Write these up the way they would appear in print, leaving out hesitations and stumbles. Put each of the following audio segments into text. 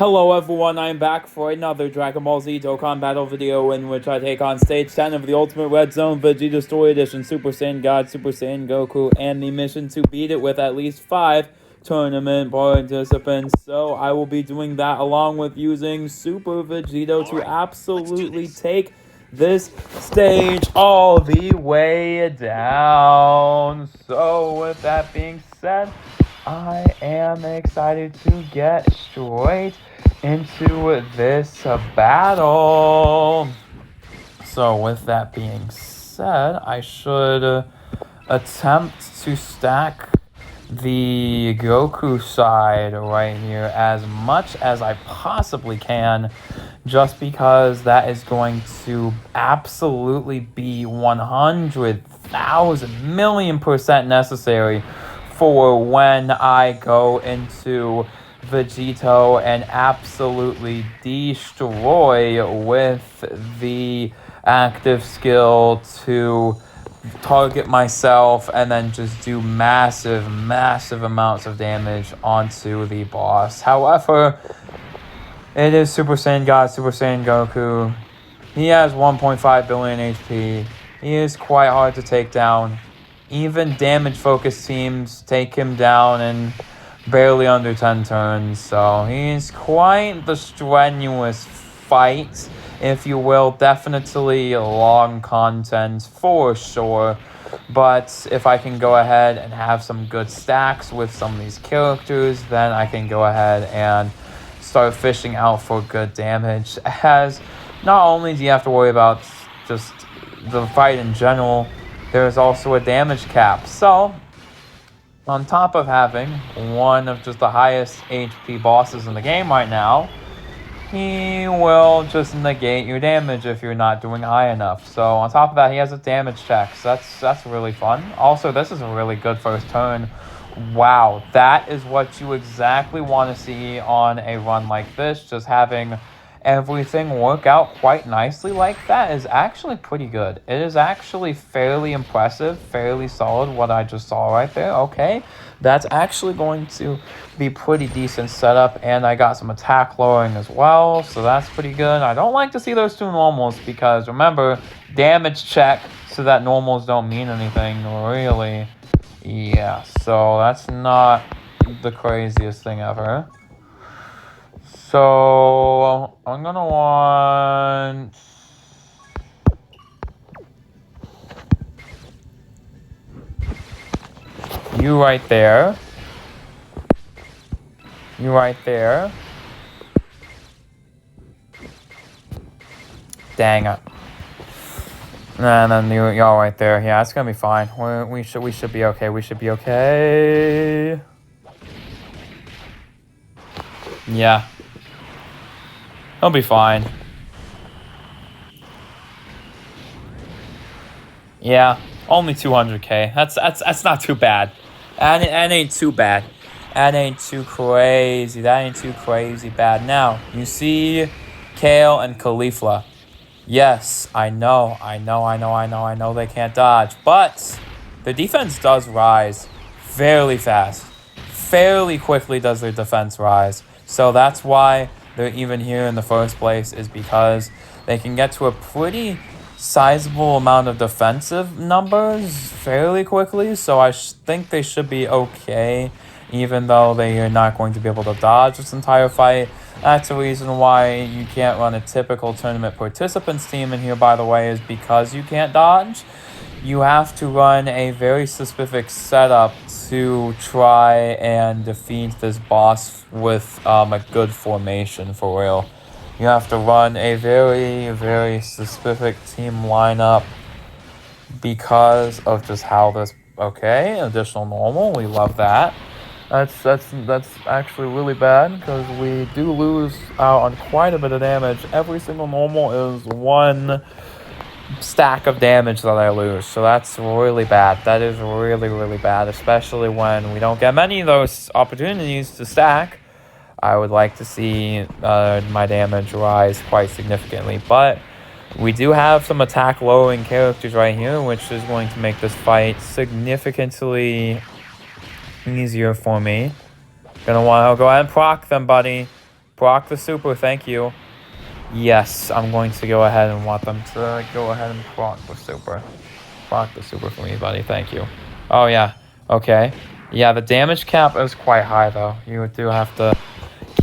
Hello everyone, I'm back for another Dragon Ball Z Dokkan battle video in which I take on Stage 10 of the Ultimate Red Zone Vegeta Story Edition Super Saiyan God, Super Saiyan Goku, and the mission to beat it with at least 5 tournament participants. So I will be doing that along with using Super Vegito to absolutely take this stage all the way down. So with that being said, I am excited to get straight into this battle. So with that being said, I should attempt to stack the Goku side right here as much as I possibly can, just because that is going to absolutely be 100,000,000,000% necessary for when I go into Vegito and absolutely destroy with the active skill to target myself and then just do massive amounts of damage onto the boss. However, it is Super Saiyan God, Super Saiyan Goku. He has 1.5 billion HP. He is quite hard to take down. Even damage-focused teams take him down in barely under 10 turns. So he's quite the strenuous fight, if you will. Definitely long content for sure. But if I can go ahead and have some good stacks with some of these characters, then I can go ahead and start fishing out for good damage. As not only do you have to worry about just the fight in general, there's also a damage cap. So, on top of having one of just the highest HP bosses in the game right now, he will just negate your damage if you're not doing high enough. So on top of that, he has a damage check. So that's really fun. Also, this is a really good first turn. Wow, that is what you exactly want to see on a run like this. Just having everything work out quite nicely like that is actually pretty good. It is actually fairly impressive, fairly solid what I just saw right there. Okay, that's actually going to be pretty decent setup, and I got some attack lowering as well, so that's pretty good. I don't like to see those two normals because remember, damage check, so that normals don't mean anything really. Yeah, so that's not the craziest thing ever. So I'm gonna want you right there. You right there. Dang it. And then y'all right there. Yeah, it's gonna be fine. We should be okay. We should be okay. Yeah. He'll be fine. Yeah, only 200k. That's not too bad. And it ain't too bad. That ain't too crazy. That ain't too crazy bad. Now, you see Kale and Caulifla. Yes, I know they can't dodge. But the defense does rise fairly fast. Fairly quickly does their defense rise. So that's why they're even here in the first place, is because they can get to a pretty sizable amount of defensive numbers fairly quickly. So I think they should be okay, even though they are not going to be able to dodge this entire fight. That's the reason why you can't run a typical tournament participants team in here, by the way, is because you can't dodge. You have to run a very specific setup to try and defeat this boss with a good formation, for real. You have to run a very specific team lineup because of just how this... Okay, additional normal, we love that. That's actually really bad, because we do lose out on quite a bit of damage. Every single normal is one stack of damage that I lose, so that's really bad. That is really bad, especially when we don't get many of those opportunities to stack. I would like to see my damage rise quite significantly, but we do have some attack lowering characters right here, which is going to make this fight significantly easier for me. Gonna want to go ahead and proc them, buddy. Brock the super, thank you. Yes, I'm going to go ahead and want them to go ahead and Brock the super. Brock the super for me, buddy, thank you. Oh, yeah, okay. Yeah, the damage cap is quite high, though. You do have to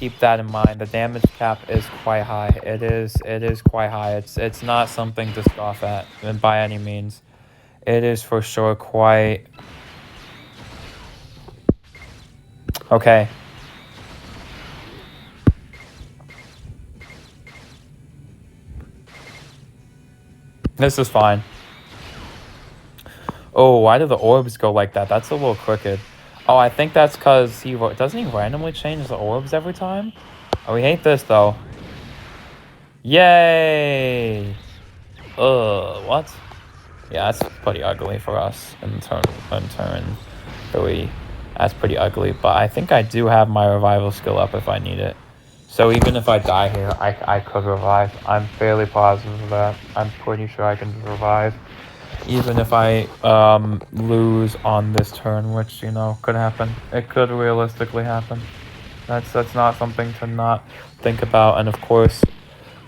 keep that in mind. The damage cap is quite high. It is quite high. It's not something to scoff at by any means. It is for sure quite... Okay. This is fine. Oh, why do the orbs go like that? That's a little crooked. Oh, I think that's because he... Doesn't he randomly change the orbs every time? Oh, we hate this, though. Yay! What? Yeah, that's pretty ugly for us in turn 3. That's pretty ugly, but I think I do have my revival skill up if I need it. So even if I die here, I could revive. I'm fairly positive of that. I'm pretty sure I can revive. Even if I lose on this turn, which, you know, could happen. It could realistically happen. That's not something to not think about. And of course,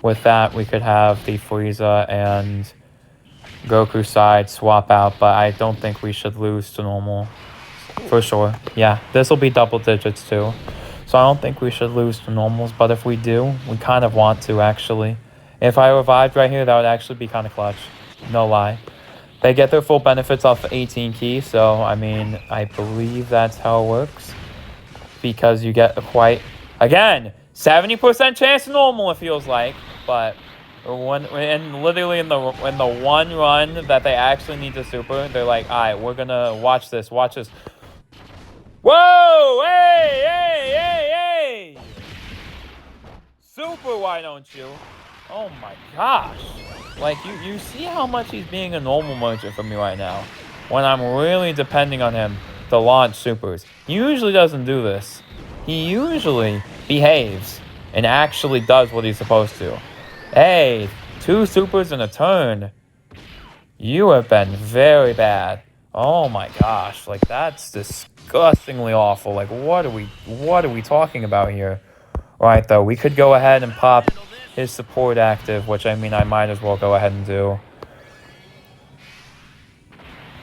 with that, we could have the Frieza and Goku side swap out, but I don't think we should lose to normal. For sure. Yeah, this will be double digits too. So I don't think we should lose to normals, but if we do, we kind of want to, actually. If I revived right here, that would actually be kind of clutch. No lie. They get their full benefits off 18 key, so, I mean, I believe that's how it works. Because you get a quite... Again, 70% chance to normal, it feels like, but... And literally in the one run that they actually need to super, they're like, alright, we're gonna watch this. Whoa! Hey! Super, why don't you? Oh my gosh. Like, you see how much he's being a normal merchant for me right now. When I'm really depending on him to launch supers. He usually doesn't do this. He usually behaves and actually does what he's supposed to. Hey, 2 supers in a turn. You have been very bad. Oh my gosh, like that's disgustingly awful. Like what are we talking about here? Alright though, we could go ahead and pop his support active, which I mean I might as well go ahead and do.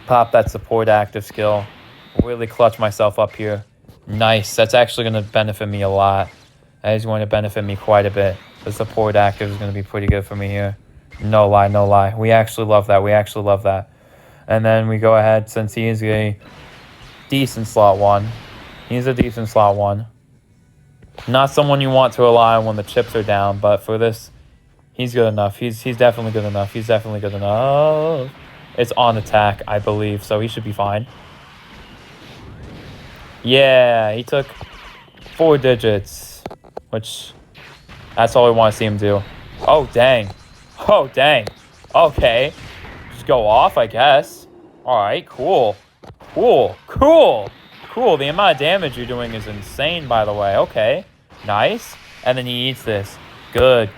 Pop that support active skill. Really clutch myself up here. Nice, that's actually going to benefit me a lot. That is going to benefit me quite a bit. The support active is going to be pretty good for me here. No lie. We actually love that. And then we go ahead, since he is a decent slot 1. He's a decent slot 1. Not someone you want to rely on when the chips are down, but for this, he's good enough. He's definitely good enough. It's on attack, I believe, so he should be fine. Yeah, he took 4 digits, which... That's all we want to see him do. Oh, dang. Okay. Just go off, I guess. Alright, cool. The amount of damage you're doing is insane, by the way. Okay. Nice. And then he eats this. Good.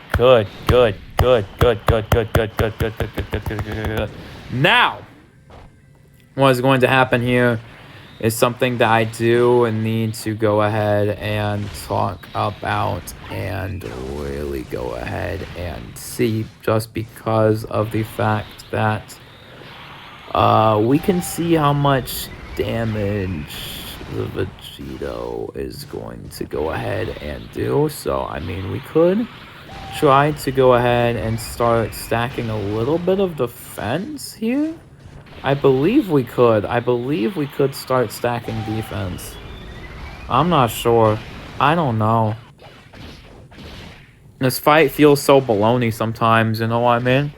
Now, what is going to happen here is something that I do need to go ahead and talk about and really go ahead and see, just because of the fact that we can see how much damage the Vegeta is going to go ahead and do. So, I mean, we could try to go ahead and start stacking a little bit of defense here. I believe we could start stacking defense. I'm not sure. I don't know. This fight feels so baloney sometimes, you know what I mean?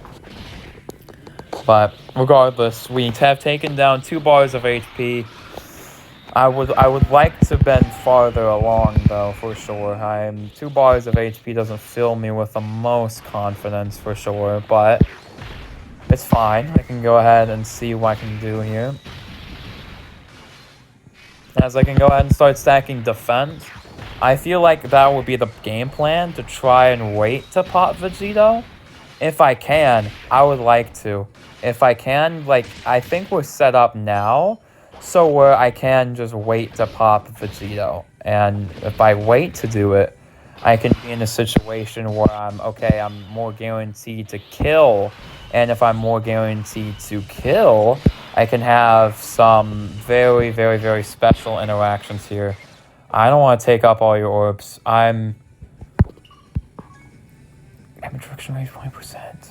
But regardless, we have taken down 2 bars of HP. I would like to have been farther along though, for sure. 2 bars of HP doesn't fill me with the most confidence for sure, but it's fine. I can go ahead and see what I can do here. As I can go ahead and start stacking defense. I feel like that would be the game plan, to try and wait to pop Vegeta. If I can, I would like to. If I can, like, I think we're set up now, so where I can just wait to pop Vegeta. And if I wait to do it, I can be in a situation where I'm more guaranteed to kill. And if I'm more guaranteed to kill, I can have some very, very, very special interactions here. I don't want to take up all your orbs. Damage reduction rate 20%.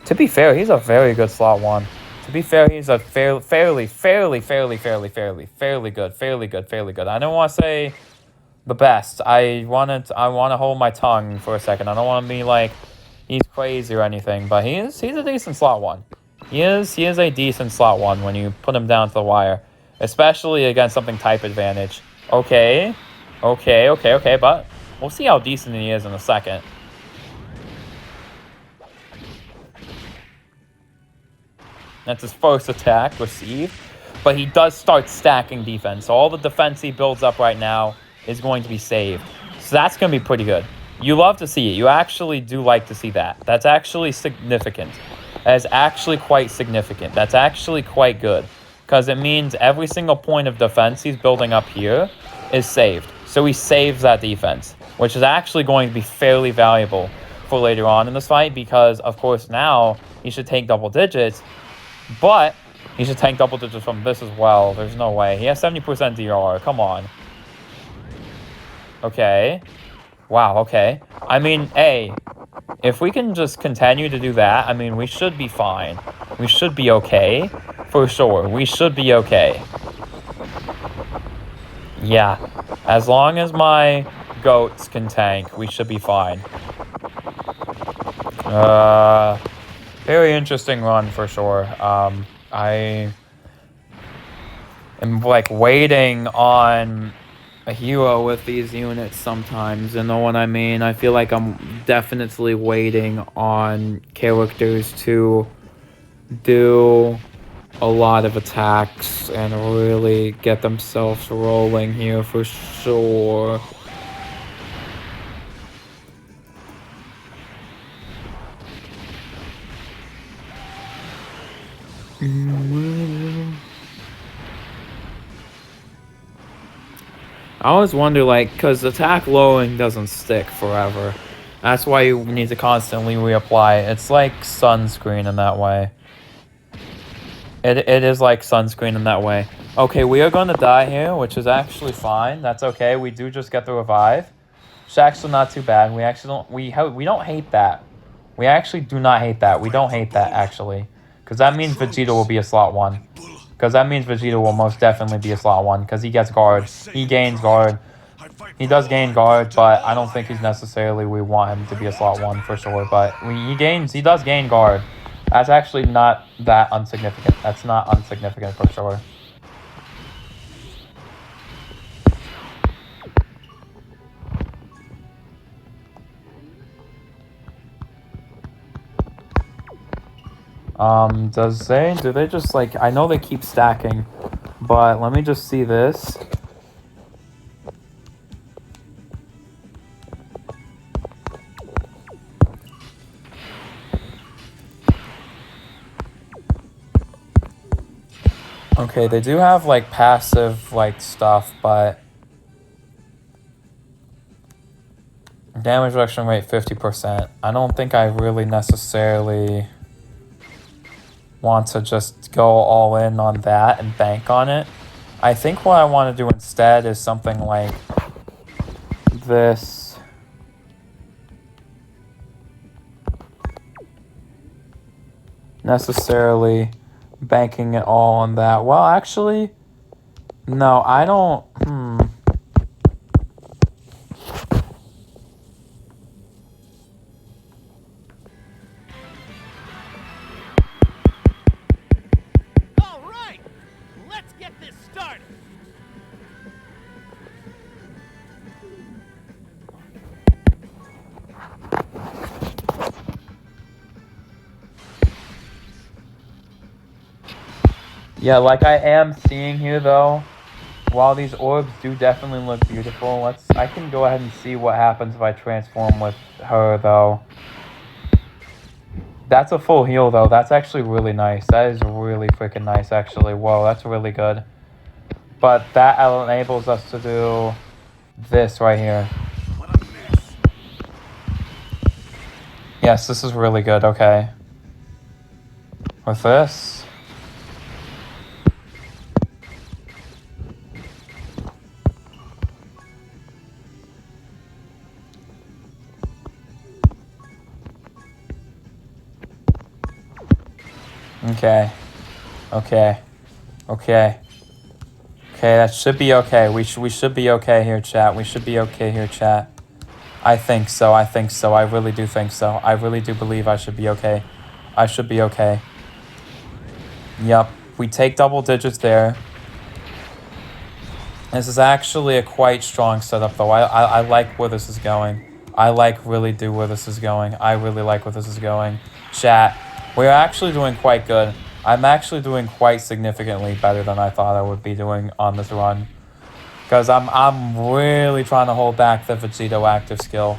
To be fair, he's a very good slot 1. To be fair, he's a fairly good. I don't want to say the best. I want to hold my tongue for a second. I don't want to be like he's crazy or anything, but he's a decent slot 1. He is a decent slot 1 when you put him down to the wire, especially against something type advantage. Okay, but we'll see how decent he is in a second. That's his first attack received, but he does start stacking defense. So all the defense he builds up right now is going to be saved. So that's going to be pretty good. You love to see it. You actually do like to see that. That's actually significant. That is actually quite significant. That's actually quite good, because it means every single point of defense he's building up here is saved. So he saves that defense, which is actually going to be fairly valuable for later on in this fight, because, of course, now he should take double digits. But he should tank double digits from this as well. There's no way. He has 70% DR. Come on. Okay. Wow, okay. I mean, hey, if we can just continue to do that, I mean, we should be fine. We should be okay. For sure. We should be okay. Yeah. As long as my goats can tank, we should be fine. Very interesting run for sure. I am like waiting on a hero with these units sometimes, you know what I mean? I feel like I'm definitely waiting on characters to do a lot of attacks and really get themselves rolling here for sure. I always wonder, like, because attack lowering doesn't stick forever. That's why you need to constantly reapply. It's like sunscreen in that way. It is like sunscreen in that way. Okay, we are going to die here, which is actually fine. That's okay. We do just get the revive. It's actually not too bad. We actually don't... We don't hate that. We actually do not hate that. We don't hate that, actually. Because that means Vegeta will be a slot 1. Because that means Vegeta will most definitely be a slot 1. Because he gets guard. He gains guard. He does gain guard, but I don't think he's necessarily... We want him to be a slot 1 for sure. But he does gain guard. That's actually not that insignificant. That's not insignificant for sure. Do they just like, I know they keep stacking, but let me just see this. Okay, they do have like passive like stuff, but damage reduction rate 50%. I don't think I really necessarily want to just go all in on that and bank on it. I think what I want to do instead is something like this. Necessarily banking it all on that. Well, actually, no, I don't. All right, let's get this started. Yeah, like I am seeing here though, while these orbs do definitely look beautiful, I can go ahead and see what happens if I transform with her though. That's a full heal though. That's actually really nice. That is really freaking nice actually. Whoa, that's really good. But that enables us to do this right here. Yes, this is really good. Okay. With this. Okay. Okay. Okay. Okay, that should be okay. We should be okay here, chat. We should be okay here, chat. I think so. I think so. I really do think so. I really do believe I should be okay. I should be okay. Yep. We take double digits there. This is actually a quite strong setup, though. I like where this is going. I really do where this is going. I really like where this is going. Chat, we're actually doing quite good. I'm actually doing quite significantly better than I thought I would be doing on this run. Because I'm really trying to hold back the Vegito active skill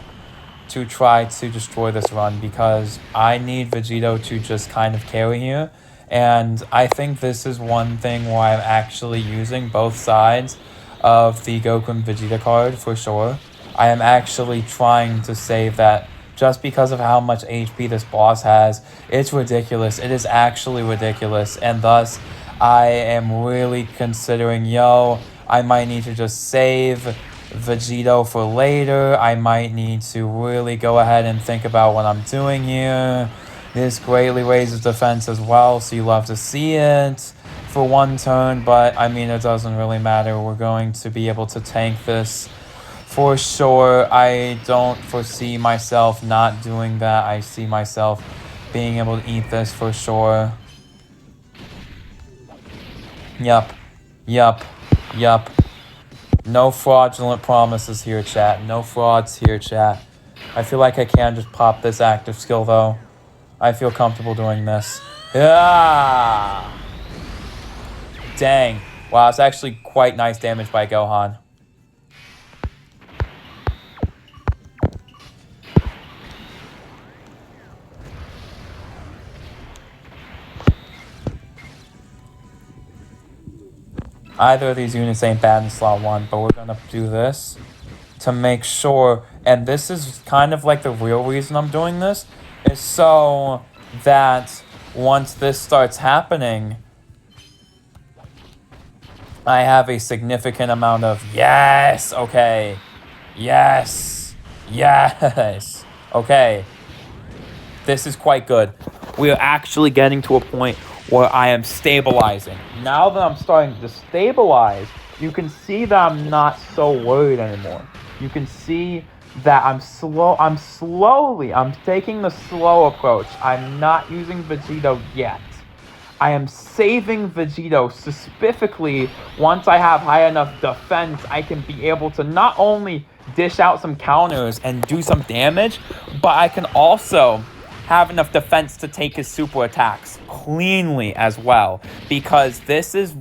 to try to destroy this run, because I need Vegito to just kind of carry here. And I think this is one thing where I'm actually using both sides of the Goku and Vegeta card for sure. I am actually trying to save that just because of how much HP this boss has. It's ridiculous. It is actually ridiculous. And thus, I am really considering, I might need to just save Vegito for later. I might need to really go ahead and think about what I'm doing here. This greatly raises defense as well, so you love to see it for one turn, but I mean, it doesn't really matter. We're going to be able to tank this for sure. I don't foresee myself not doing that. I see myself being able to eat this for sure. Yup. Yup. Yup. No fraudulent promises here, chat. No frauds here, chat. I feel like I can just pop this active skill, though. I feel comfortable doing this. Yeah! Dang. Wow, it's actually quite nice damage by Gohan. Either of these units ain't bad in slot 1, but we're gonna do this to make sure, and this is kind of like the real reason I'm doing this, is so that once this starts happening, I have a significant amount of yes, okay, yes, yes, okay. This is quite good. We are actually getting to a point where I am stabilizing. Now that I'm starting to stabilize, you can see that I'm not so worried anymore. You can see that I'm taking the slow approach. I'm not using Vegito yet. I am saving Vegito specifically. Once I have high enough defense, I can be able to not only dish out some counters and do some damage, but I can also have enough defense to take his super attacks cleanly as well. Because this is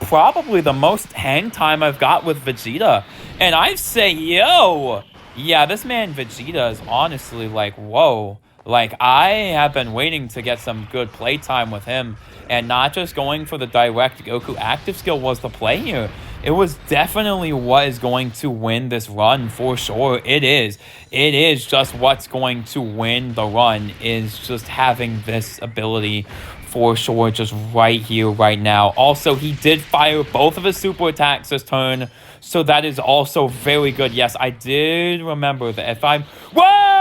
probably the most hang time I've got with Vegeta. And I say, yeah, this man Vegeta is honestly like, whoa. Like, I have been waiting to get some good playtime with him, and not just going for the direct Goku active skill was the play here. It was definitely what is going to win this run for sure. It is. It is just what's going to win the run, is just having this ability for sure, just right here, right now. Also, he did fire both of his super attacks this turn, so that is also very good. Yes, I did remember that if I'm... Whoa!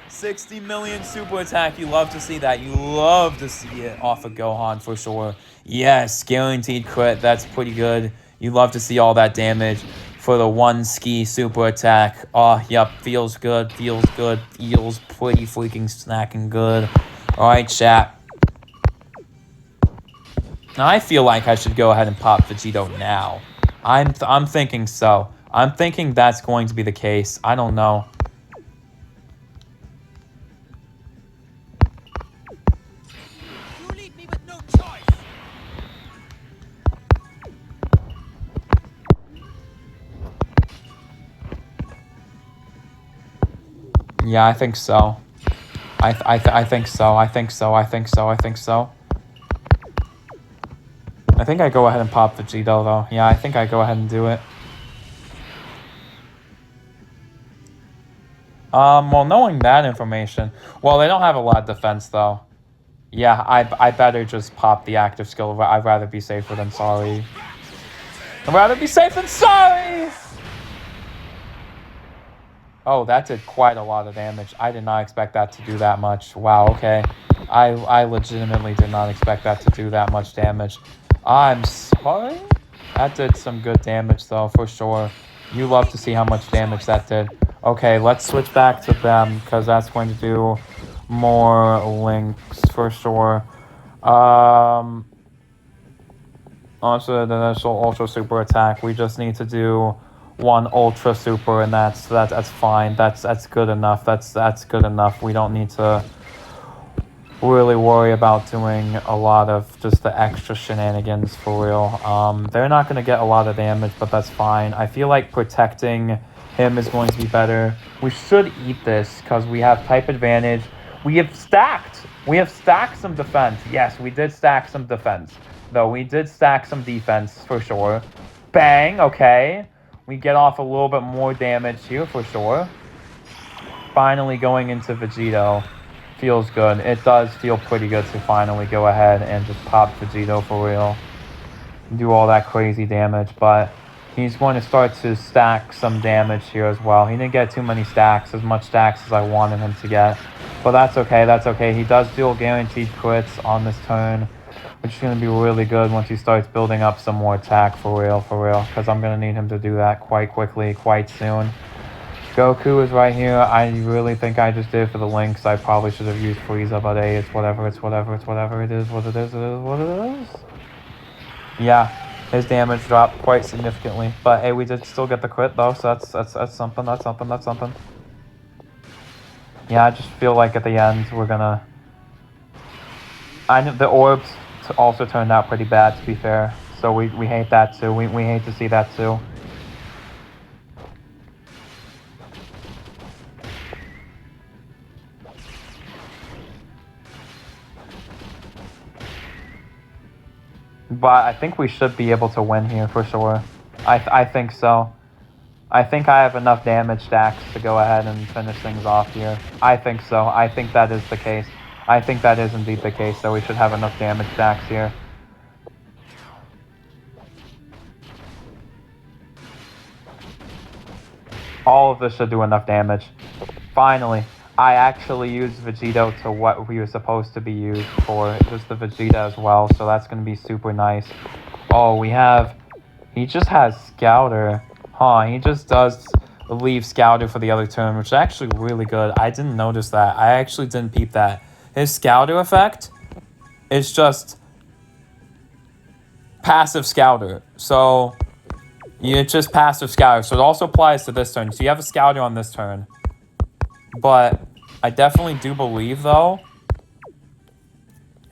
60 million super attack. You love to see that. You love to see it off of Gohan for sure. Yes, guaranteed crit. That's pretty good. You love to see all that damage for the one Ssgss super attack. Oh, yep. Feels good. Feels good. Feels pretty freaking snacking good. Alright, chat. I feel like I should go ahead and pop Vegito now. I'm thinking so. I'm thinking that's going to be the case. I don't know. Yeah, I think so. I think so. I think so. I think so. I think so. think I go ahead and pop Vegito, though. Yeah, I think I go ahead and do it. Well, knowing that information... Well, they don't have a lot of defense, though. Yeah, I better just pop the active skill. I'd rather be safer than sorry. I'd rather be safe than sorry! Oh, that did quite a lot of damage. I did not expect that to do that much. Wow, okay. I legitimately did not expect that to do that much damage. I'm sorry? That did some good damage, though, for sure. You love to see how much damage that did. Okay, let's switch back to them, because that's going to do more links, for sure. Also, the initial Ultra Super attack, we just need to do one Ultra Super, and that's fine. That's good enough. That's good enough. We don't need to really worry about doing a lot of just the extra shenanigans for real. They're not going to get a lot of damage, but that's fine. I feel like protecting him is going to be better. We should eat this because we have type advantage. We have stacked some defense. Yes, we did stack some defense, though. We did stack some defense for sure. Bang, okay. We get off a little bit more damage here for sure. Finally going into Vegito. Feels good. It does feel pretty good to finally go ahead and just pop Vegito for real. Do all that crazy damage, but he's going to start to stack some damage here as well. He didn't get too many stacks, as much stacks as I wanted him to get. But that's okay, that's okay. He does deal guaranteed crits on this turn, which is going to be really good once he starts building up some more attack for real, because I'm going to need him to do that quite quickly, quite soon. Goku is right here. I really think I just did it for the links. I probably should have used Frieza, but hey, it's whatever, it's whatever, it's whatever. It is what it is, it is what it is. Yeah, his damage dropped quite significantly. But hey, we did still get the crit though, so that's something, that's something, that's something. Yeah, I just feel like at the end we're gonna... I know the orbs also turned out pretty bad, to be fair. So we hate that too. We hate to see that too. But I think we should be able to win here for sure. I think so. I think I have enough damage stacks to go ahead and finish things off here. I think so. I think that is the case. I think that is indeed the case, so we should have enough damage stacks here. All of this should do enough damage. Finally, I actually used Vegito to what we were supposed to be used for. Just the Vegeta as well, so that's going to be super nice. Oh, we have... He just has Scouter. Huh, he just does leave Scouter for the other turn, which is actually really good. I didn't notice that. I actually didn't peep that. His Scouter effect is just passive Scouter. So, it's just passive Scouter. So it also applies to this turn. So you have a Scouter on this turn. But I definitely do believe, though,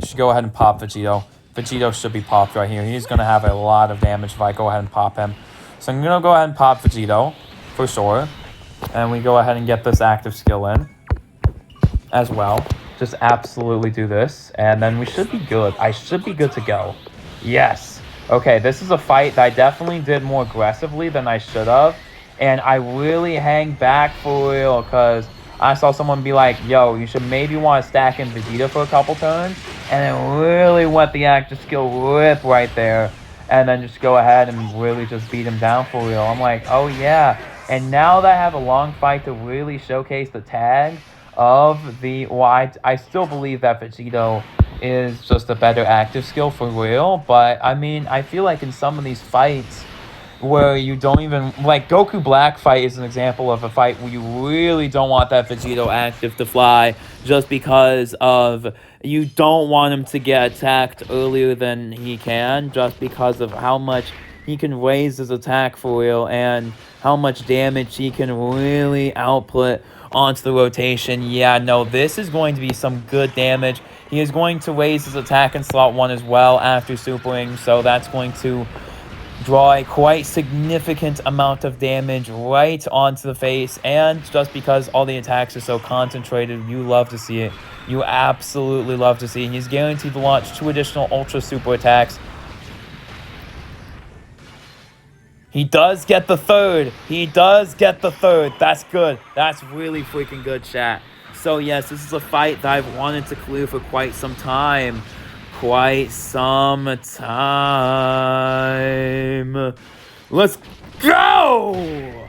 I should go ahead and pop Vegito. Vegito should be popped right here. He's going to have a lot of damage if I go ahead and pop him. So I'm going to go ahead and pop Vegito, for sure. And we go ahead and get this active skill in as well. Just absolutely do this. And then we should be good. I should be good to go. Yes. Okay, this is a fight that I definitely did more aggressively than I should have. And I really hang back for real because I saw someone be like, yo, you should maybe want to stack in Vegeta for a couple turns. And then really let the active skill rip right there. And then just go ahead and really just beat him down for real. I'm like, oh yeah. And now that I have a long fight to really showcase the tag of the... Well, I still believe that Vegito is just a better active skill for real. But, I mean, I feel like in some of these fights where you don't even... Like, Goku Black fight is an example of a fight where you really don't want that Vegito active to fly just because of... You don't want him to get attacked earlier than he can just because of how much he can raise his attack for real and how much damage he can really output onto the rotation. Yeah, no, this is going to be some good damage. He is going to raise his attack in slot 1 as well after supering, so that's going to draw a quite significant amount of damage right onto the face, and just because all the attacks are so concentrated, you love to see it. You absolutely love to see it. He's guaranteed to launch 2 additional Ultra Super attacks. He does get the third. He does get the third. That's good. That's really freaking good, chat. So, yes, this is a fight that I've wanted to clear for quite some time. Quite some time. Let's go!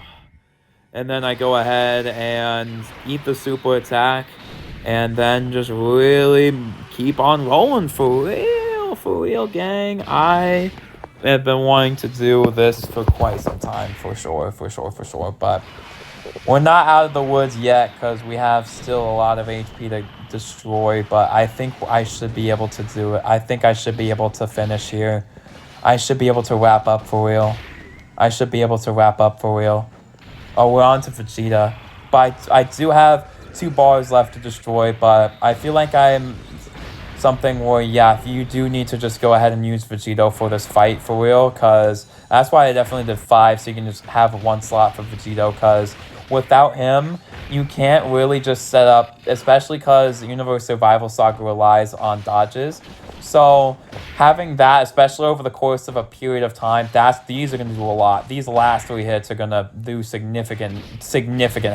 And then I go ahead and eat the super attack. And then just really keep on rolling for real, gang. I have been wanting to do this for quite some time, for sure. But we're not out of the woods yet because we have still a lot of HP to destroy. But I think I should be able to do it. I think I should be able to finish here. I should be able to wrap up for real. Oh, we're on to Vegeta. But I do have 2 bars left to destroy, but I feel like I'm something where, yeah, you do need to just go ahead and use Vegeta for this fight for real, because that's why I definitely did 5, so you can just have 1 slot for Vegeta, because without him, you can't really just set up, especially because Universe Survival Saga relies on dodges. So having that, especially over the course of a period of time, these are going to do a lot. These last 3 hits are going to do significant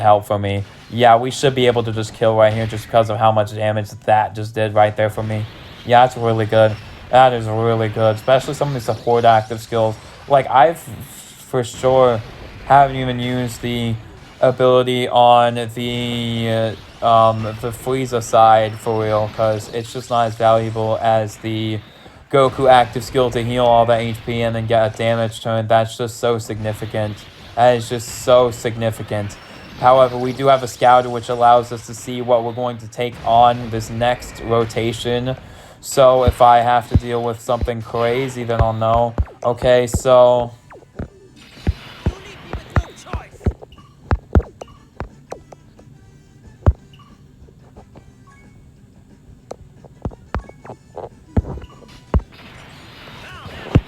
help for me. Yeah, we should be able to just kill right here just because of how much damage that just did right there for me. Yeah, that's really good. That is really good, especially some of the support active skills. Like, I've for sure haven't even used the ability on the Frieza side for real, because it's just not as valuable as the Goku active skill to heal all that HP and then get a damage turn. That's just so significant. That is just so significant. However, we do have a scouter which allows us to see what we're going to take on this next rotation. So if I have to deal with something crazy, then I'll know. Okay, so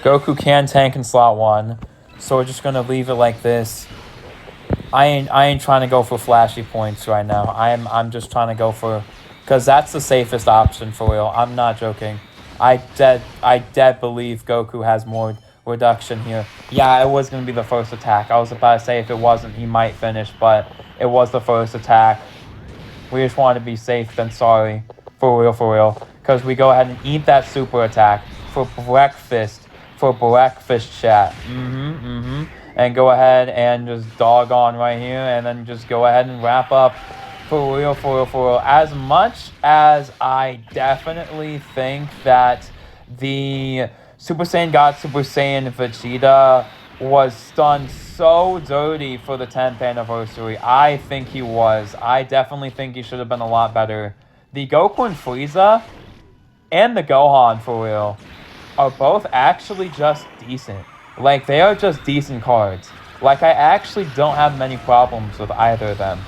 Goku can tank in slot 1, so we're just gonna leave it like this. I ain't trying to go for flashy points right now. I'm just trying to go for, because that's the safest option for real. I'm not joking. I dead believe Goku has more reduction here. Yeah, it was gonna be the first attack. I was about to say if it wasn't, he might finish, but it was the first attack. We just want to be safe than sorry, for real. Because we go ahead and eat that super attack for breakfast. Chat. And go ahead and just dog on right here, and then just go ahead and wrap up for real. As much as I definitely think that the Super Saiyan God Super Saiyan Vegeta was done so dirty for the 10th anniversary, I think he was. I definitely think he should have been a lot better. The Goku and Frieza and the Gohan, for real, are both actually just decent. Like, they are just decent cards. Like, I actually don't have many problems with either of them.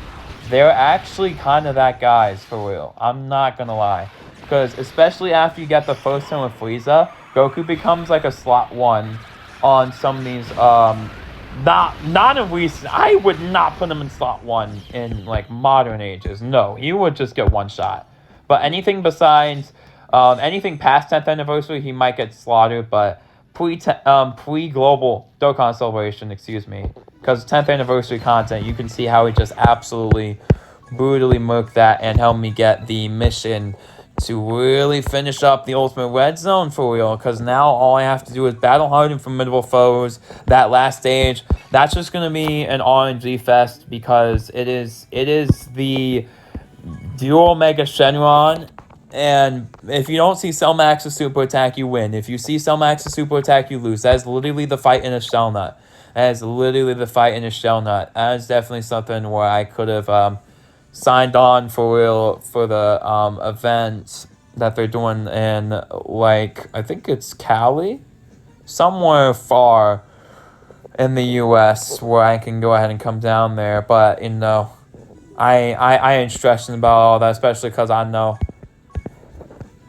They're actually kind of that guys, for real. I'm not gonna lie. Because, especially after you get the first one with Frieza, Goku becomes like a slot 1 on some of these, not in recent, I would not put him in slot 1 in, like, modern ages. No, he would just get 1 shot. But anything besides, anything past 10th anniversary, he might get slaughtered, but pre-global Dokkan celebration, because 10th anniversary content, you can see how he just absolutely brutally murked that and helped me get the mission to really finish up the Ultimate Red Zone for real, because now all I have to do is battle hard and formidable foes. That last stage, that's just going to be an RNG fest, because it is the Dual Mega Shenron. And if you don't see Cell Max's super attack, you win. If you see Cell Max's super attack, you lose. That is literally the fight in a shell nut. That is definitely something where I could have signed on for real for the event that they're doing in, like, I think it's Cali? Somewhere far in the U.S. where I can go ahead and come down there. But, you know, I ain't stressing about all that, especially because I know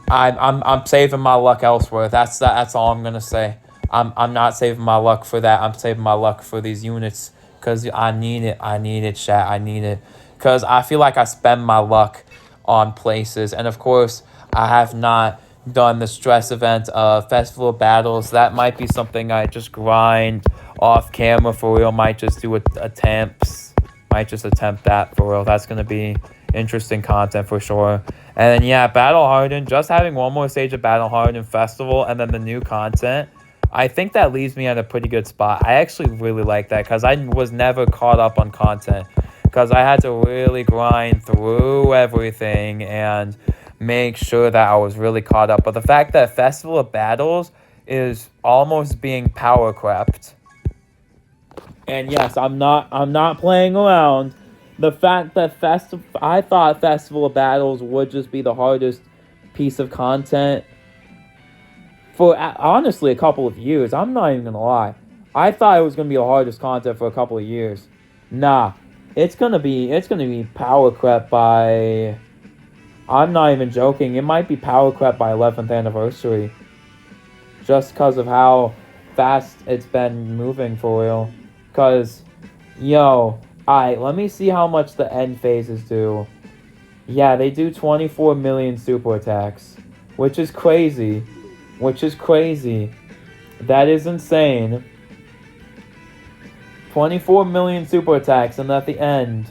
I'm saving my luck elsewhere. That's all I'm gonna say. I'm not saving my luck for that. I'm saving my luck for these units, because I need it, chat. I need it, because I feel like I spend my luck on places. And of course, I have not done the stress event of Festival of Battles. That might be something I just grind off camera for real. Might just do attempts. Might just attempt that for real. That's going to be interesting content for sure. And then, yeah, Battle Hardened. Just having one more stage of Battle Hardened Festival and then the new content. I think that leaves me at a pretty good spot. I actually really like that because I was never caught up on content. Because I had to really grind through everything and make sure that I was really caught up. But the fact that Festival of Battles is almost being power crept. And yes, I'm not playing around. The fact that I thought Festival of Battles would just be the hardest piece of content for honestly a couple of years. I'm not even gonna lie. I thought it was gonna be the hardest content for a couple of years. Nah, it's gonna be power crept by. I'm not even joking. It might be power crept by 11th anniversary, just because of how fast it's been moving for real. Cause, yo, alright, let me see how much the end phases do. Yeah, they do 24 million super attacks, which is crazy. That is insane. 24 million super attacks, and at the end,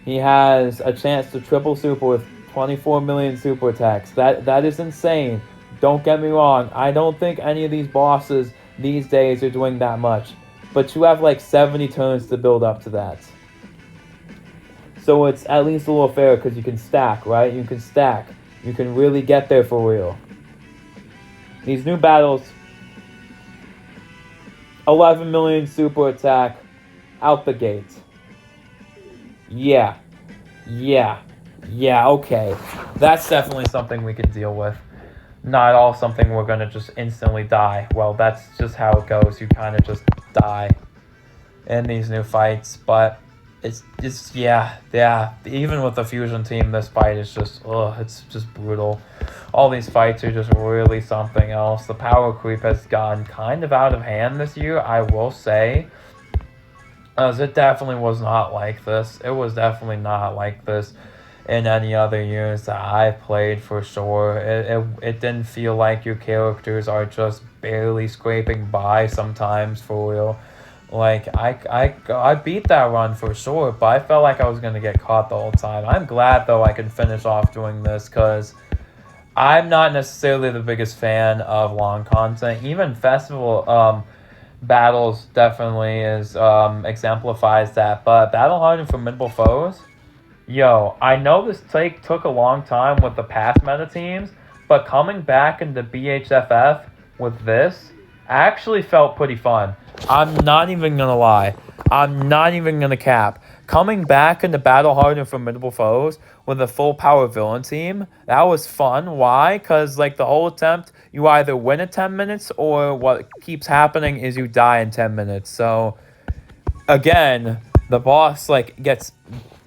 he has a chance to triple super with 24 million super attacks. That is insane. Don't get me wrong. I don't think any of these bosses these days are doing that much. But you have like 70 turns to build up to that. So it's at least a little fair because you can stack, right? You can stack. You can really get there for real. These new battles, 11 million super attack out the gate. Yeah, okay. That's definitely something we can deal with. Not all something we're gonna just instantly die. Well, that's just how it goes. You kind of just die in these new fights. But it's yeah. Even with the fusion team, this fight is just it's just brutal. All these fights are just really something else. The power creep has gone kind of out of hand this year, I will say. As it definitely was not like this. It was definitely not like this in any other years that I've played for sure. It didn't feel like your characters are just barely scraping by sometimes for real. Like I beat that run for sure, but I felt like I was gonna get caught the whole time. I'm glad though I can finish off doing this because I'm not necessarily the biggest fan of long content. Even festival battles definitely is exemplifies that. But battle hardened formidable foes. Yo, I know this took a long time with the past meta teams, but coming back into BHFF with this actually felt pretty fun. I'm not even gonna lie. I'm not even gonna cap. Coming back into battle hardened formidable foes with a full power villain team, that was fun. Why? Because like the whole attempt, you either win in 10 minutes or what keeps happening is you die in 10 minutes. So again, the boss like gets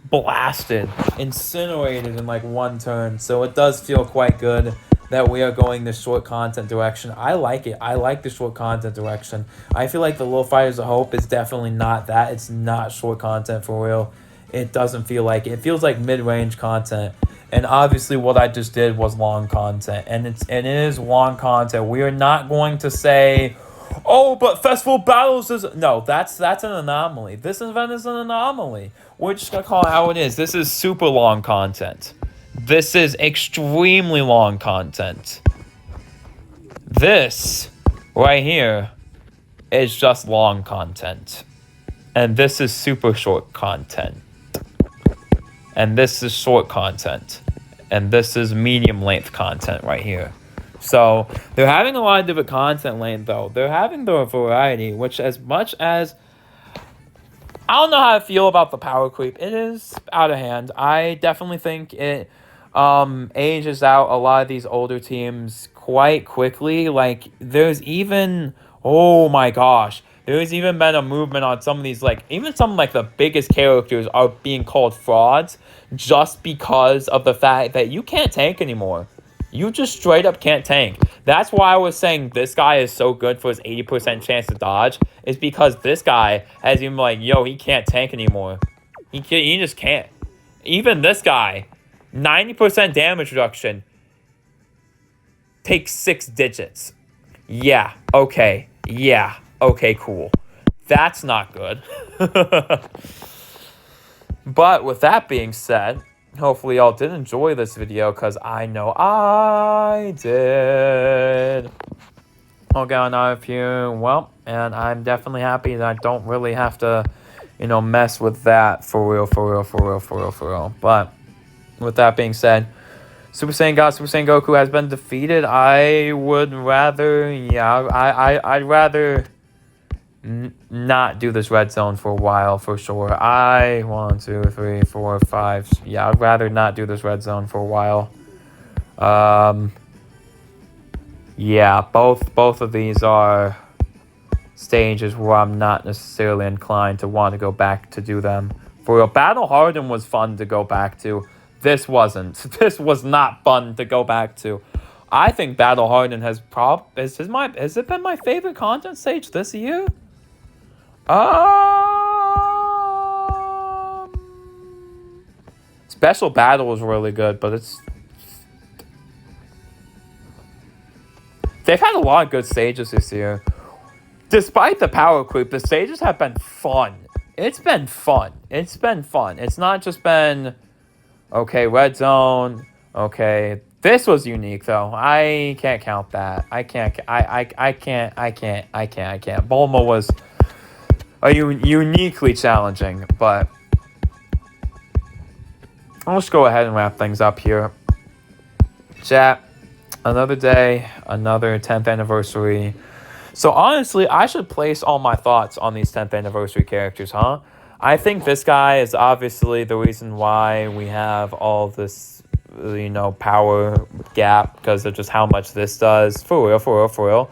blasted, incinerated in like one turn. So it does feel quite good that we are going the short content direction. I like it. I like the short content direction. I feel like the Little Fighters of Hope is definitely not that. It's not short content for real. It doesn't feel like it. It feels like mid-range content. And obviously what I just did was long content. And it is long content. We are not going to say, oh, but Festival Battles is... No, that's an anomaly. This event is an anomaly. We're just going to call it how it is. This is super long content. This is extremely long content. This right here is just long content. And this is super short content. And this is short content. And this is medium length content right here. So they're having a lot of different content lane though. They're having the variety, which as much as I don't know how I feel about the power creep, it is out of hand. I definitely think it ages out a lot of these older teams quite quickly. Like there's even there's even been a movement on some of these, like even some like the biggest characters are being called frauds just because of the fact that you can't tank anymore. You just straight up can't tank. That's why I was saying this guy is so good for his 80% chance to dodge. Is because this guy has even like, yo, he can't tank anymore. He just can't. Even this guy, 90% damage reduction, takes 6 digits. Yeah, okay, cool. That's not good. But with that being said, hopefully y'all did enjoy this video, because I know I did. Okay, now if you, well, and I'm definitely happy that I don't really have to, mess with that for real. But with that being said, Super Saiyan God, Super Saiyan Goku has been defeated. I would rather, I'd rather not do this red zone for a while, for sure. 1, 2, 3, 4, 5. Yeah, I'd rather not do this red zone for a while. Yeah, both of these are stages where I'm not necessarily inclined to want to go back to do them. For real, Battle Hardened was fun to go back to. This wasn't. This was not fun to go back to. I think Battle Hardened has it been my favorite content stage this year? Special Battle was really good, but they've had a lot of good stages this year. Despite the power creep, the stages have been fun. It's been fun. It's not just been, okay, red zone, okay. This was unique, though. I can't count that. I can't. Bulma was uniquely challenging, but I'll just go ahead and wrap things up here. Chat, another day, another 10th anniversary. So honestly, I should place all my thoughts on these 10th anniversary characters, huh? I think this guy is obviously the reason why we have all this, power gap, because of just how much this does. For real.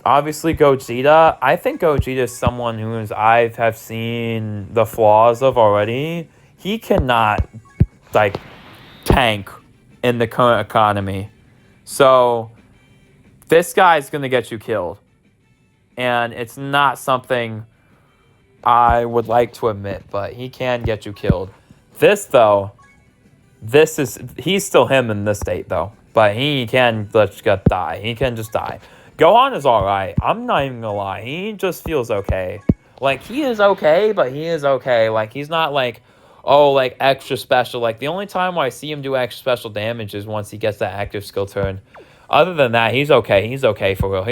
Obviously, Gogeta. I think Gogeta is someone I have seen the flaws of already. He cannot, tank in the current economy. So, this guy's going to get you killed. And it's not something I would like to admit, but he can get you killed. This, though, he's still him in this state, though. But he can just die. He can just die. Gohan is alright. I'm not even gonna lie. He just feels okay. He is okay, but he is okay. He's not extra special. The only time where I see him do extra special damage is once he gets that active skill turn. Other than that, he's okay. He's okay for real.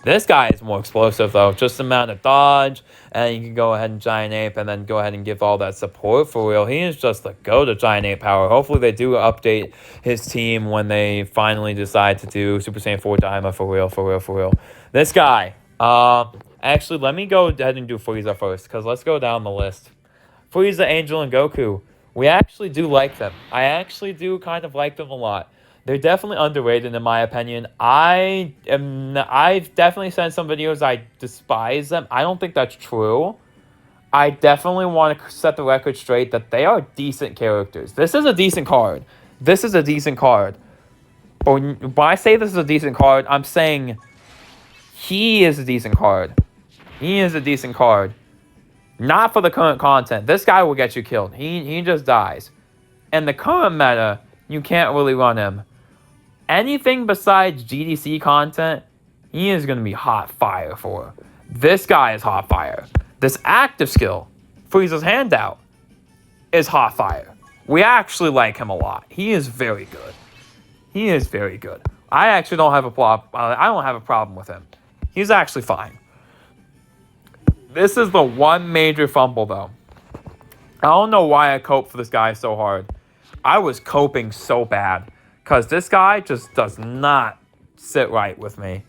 This guy is more explosive, though. Just the amount of dodge, and you can go ahead and Giant Ape, and then go ahead and give all that support for real. He is just the go-to Giant Ape power. Hopefully, they do update his team when they finally decide to do Super Saiyan 4 Daima for real. This guy. Actually, let me go ahead and do Frieza first, because let's go down the list. Frieza, Angel, and Goku. We actually do like them. I actually do kind of like them a lot. They're definitely underrated in my opinion. I've definitely said in some videos I despise them. I don't think that's true. I definitely want to set the record straight that they are decent characters. This is a decent card. But when I say this is a decent card, I'm saying he is a decent card. Not for the current content. This guy will get you killed. He just dies. And the current meta, you can't really run him. Anything besides GDC content, he is going to be hot fire for. This guy is hot fire. This active skill, Frieza's handout, is hot fire. We actually like him a lot. He is very good. I actually don't have a problem with him. He's actually fine. This is the one major fumble, though. I don't know why I cope for this guy so hard. I was coping so bad. Because this guy just does not sit right with me.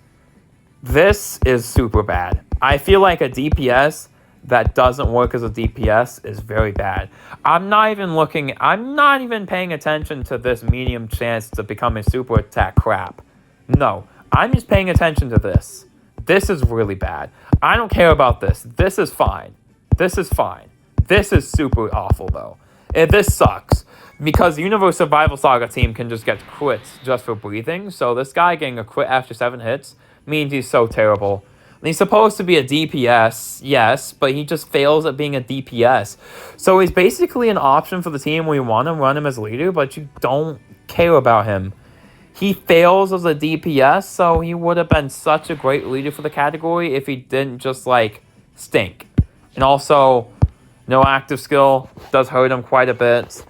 This is super bad. I feel like a DPS that doesn't work as a DPS is very bad. I'm not even paying attention to this medium chance to become a super attack crap. No, I'm just paying attention to this. This is really bad. I don't care about this. This is fine. This is super awful, though. This sucks. Because the Universe Survival Saga team can just get crits just for breathing. So this guy getting a crit after 7 hits means he's so terrible. And he's supposed to be a DPS, yes, but he just fails at being a DPS. So he's basically an option for the team where you want to run him as leader, but you don't care about him. He fails as a DPS, so he would have been such a great leader for the category if he didn't just, stink. And also, no active skill does hurt him quite a bit.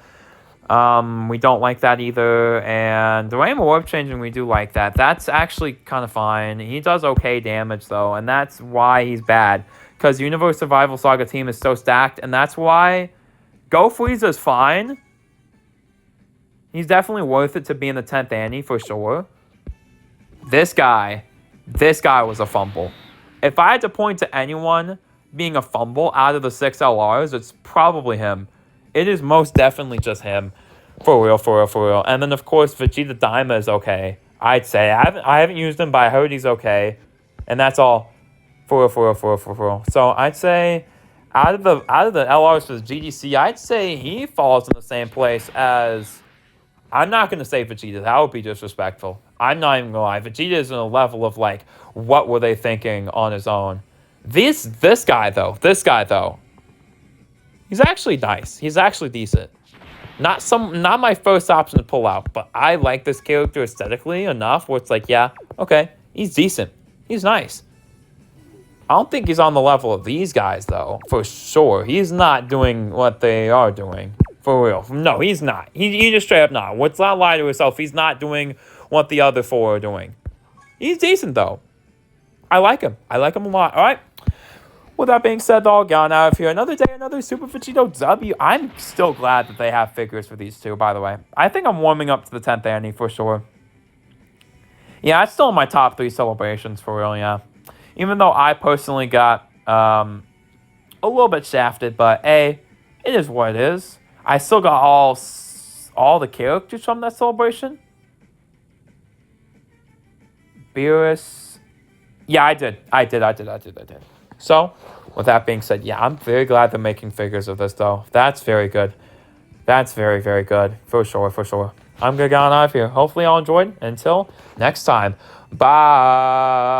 We don't like that either. And the Rainbow Orb changing, we do like that. That's actually kind of fine. He does okay damage, though, and that's why he's bad. Because Universe Survival Saga team is so stacked, and that's why Go Frieza's fine. He's definitely worth it to be in the 10th Annie, for sure. This guy was a fumble. If I had to point to anyone being a fumble out of the 6 LRs, it's probably him. It is most definitely just him. For real, for real, for real. And then, of course, Vegeta Daima is okay. I'd say. I haven't used him, but I heard he's okay. And that's all. For real, for real, for real, for real. So, I'd say, out of the LRs for the GDC, I'd say he falls in the same place as... I'm not going to say Vegeta. That would be disrespectful. I'm not even going to lie. Vegeta is in a level of, like, what were they thinking on his own? This guy, though. He's actually nice. He's actually decent. Not my first option to pull out, but I like this character aesthetically enough where it's like, yeah, okay, he's decent. He's nice. I don't think he's on the level of these guys, though, for sure. He's not doing what they are doing. For real. No, he's not. He just straight up not. Let's not lie to himself. He's not doing what the other 4 are doing. He's decent, though. I like him. I like him a lot. All right. With that being said, though, gone out of here. Another day, another Super Vegito W. I'm still glad that they have figures for these two, by the way. I think I'm warming up to the 10th Annie for sure. Yeah, it's still in my top 3 celebrations for real, yeah. Even though I personally got a little bit shafted, but hey, it is what it is. I still got all the characters from that celebration. Beerus. Yeah, I did. So, with that being said, yeah, I'm very glad they're making figures of this, though. That's very good. That's very, very good. For sure, for sure. I'm going to get on out of here. Hopefully y'all enjoyed. Until next time. Bye.